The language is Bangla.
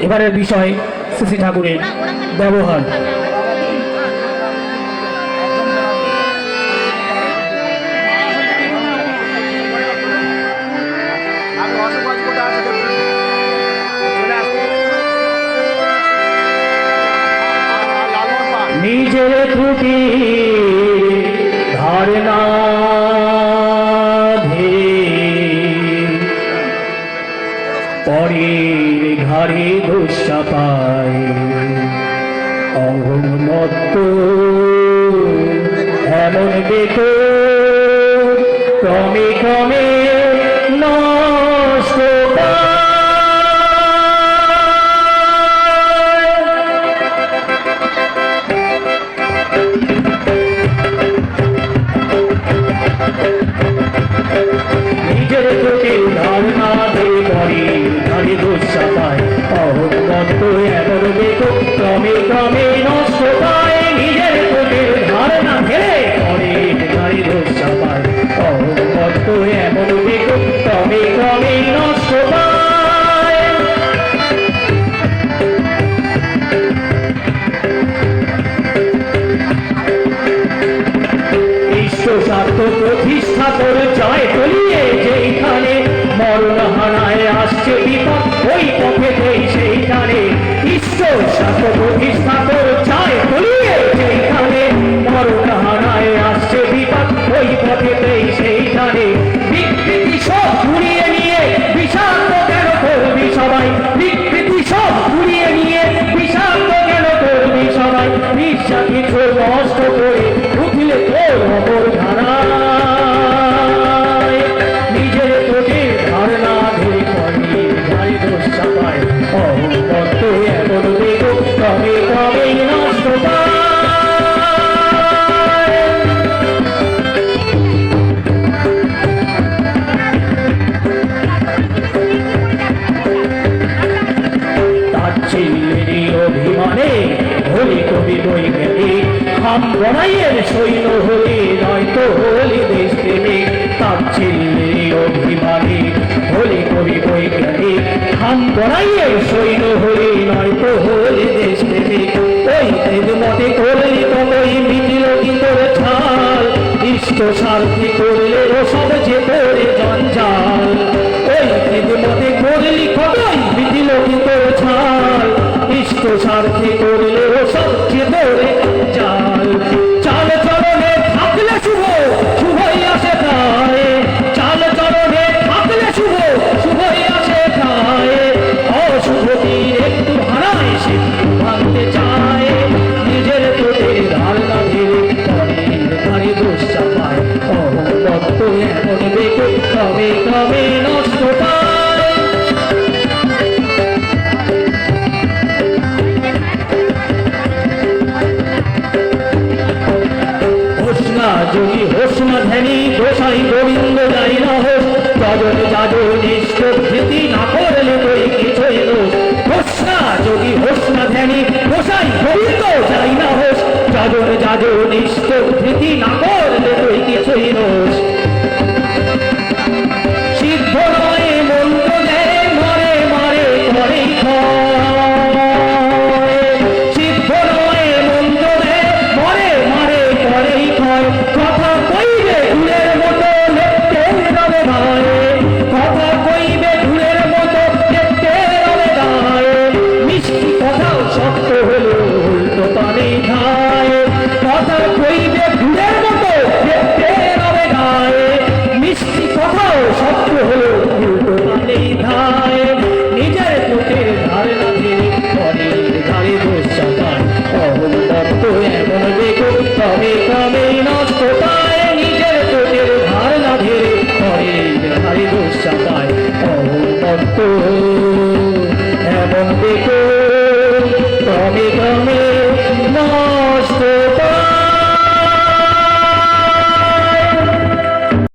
এবারের বিষয় শ্রী ঠাকুরের ব্যবহার। নিজের ত্রুটি ধারণা পরের ঘরে দোষ চাপায় অহংমত্ত এমন দেখো ক্রমে ক্রমে নষ্ট নিজের চোখে ধারণা দিয়ে পরে ঘরে দোষ চাপায় অহংমত্ত এমন দেখো ক্রমে ক্রমে নষ্ট পায় নিজের চোখের ধারণা ফেলে পরে ঘরে দোষ চাপায় অহংমত্ত এমন দেখো ক্রমে ক্রমে নষ্ট পায়। বিশ্ব স্বার্থ প্রতিষ্ঠা করে জয় তলিয়ে যেইখানে মরণ হানায় আসছে বিপদ ওই পথেতেই সেইখানে ঈশ্বর স্বার্থ প্রতিষ্ঠা করে জয় তলিয়ে যেইখানে মরণ হানায় আসছে বিপদ ওই পথেতেই সেইখানে বিকৃতি সব ঘুরিয়ে নিয়ে বিষাক্ত কেন করবি সবাই বিকৃতি সব ঘুরিয়ে নিয়ে বিষাক্ত কেন করবি সবাই নিঃশ্বা কিছু নষ্ট করে উঠলে তোর অপর ধারায় নিজের তোদের ধারণা ধরে পড়ি ঘরে দোষ চাপায় অহংমত্ত এমন দেখো ক্রমে ক্রমে নষ্ট পায়। তাচ্ছিল্যেরই অভিমানে হলি কবি বৈজ্ঞানিক খাম বড়াইয়ের সৈন্য হলি নয়তো হলি দেশ প্রেমিক তাচ্ছিল্যেরই অভিমানে হলি কবি বৈজ্ঞানিক খাম বড়াইয়ের সৈন্য হলি নয়তো হলি দেশ প্রেমিক ওই তেজ মতে করলি ততই মিটিল কিন্তু ছাল ইষ্ট স্বার্থী করলে ও সব যে করে জঞ্জাল ওই তেজ মতে করলি কতই মিটিল কিন্তু ছাল ইষ্ট স্বার্থী করলে ও সব যে করে জাল চাল চরণে থাকলে শুভ শুভই আসে তাই চাল চরণে থাকলে শুভ শুভই আসে তাই অশুভতির একটু হারায় সে ভাঙতে চায় নিজের তোদের ধারণা ধীরে পরের ঘরে দোষ চাপায় অহংমত্ত এমন দেখো ক্রমে ক্রমে নষ্ট পায়। যদি হোস না ধ্যানী গোসাই গোবিন্দ যাই না হোস যজন যাজন ইষ্টভৃতি না করলে তুই কিছুই দোষ হোস না যদি হোস না ধ্যানী গোসাই গোবিন্দ যাই না হোস যজন যাজন ইষ্টভৃতি না করলে তুই কিছুই দোষ সিদ্ধ নয় মন্ত্র দেয় মরে মরে করে সিদ্ধ নয় মন্ত্র দেয় মরে মরে করে কথা কইবে ধুলের মতো লেপতে রবে গায়ে কথা কইবে ধুলের মতো লেপতে রবে গায়ে মিষ্টি কথাও শক্ত হলো উল্টো পানে ধায় কথা কইবে ধুলের মতো লেপতে রবে গায়ে মিষ্টি কথাও শক্ত হলো উল্টো পানে ধায় নিজের চোখের ধারণা ধীরে পরের ধারে দোষ চাপায় অহংমত্ত এমন দেখো ক্রমে ক্রমে নষ্ট পায় নিজের চোখের ধারণা ধীরে পরের ধারে দোষ চাপায় অহংমত্ত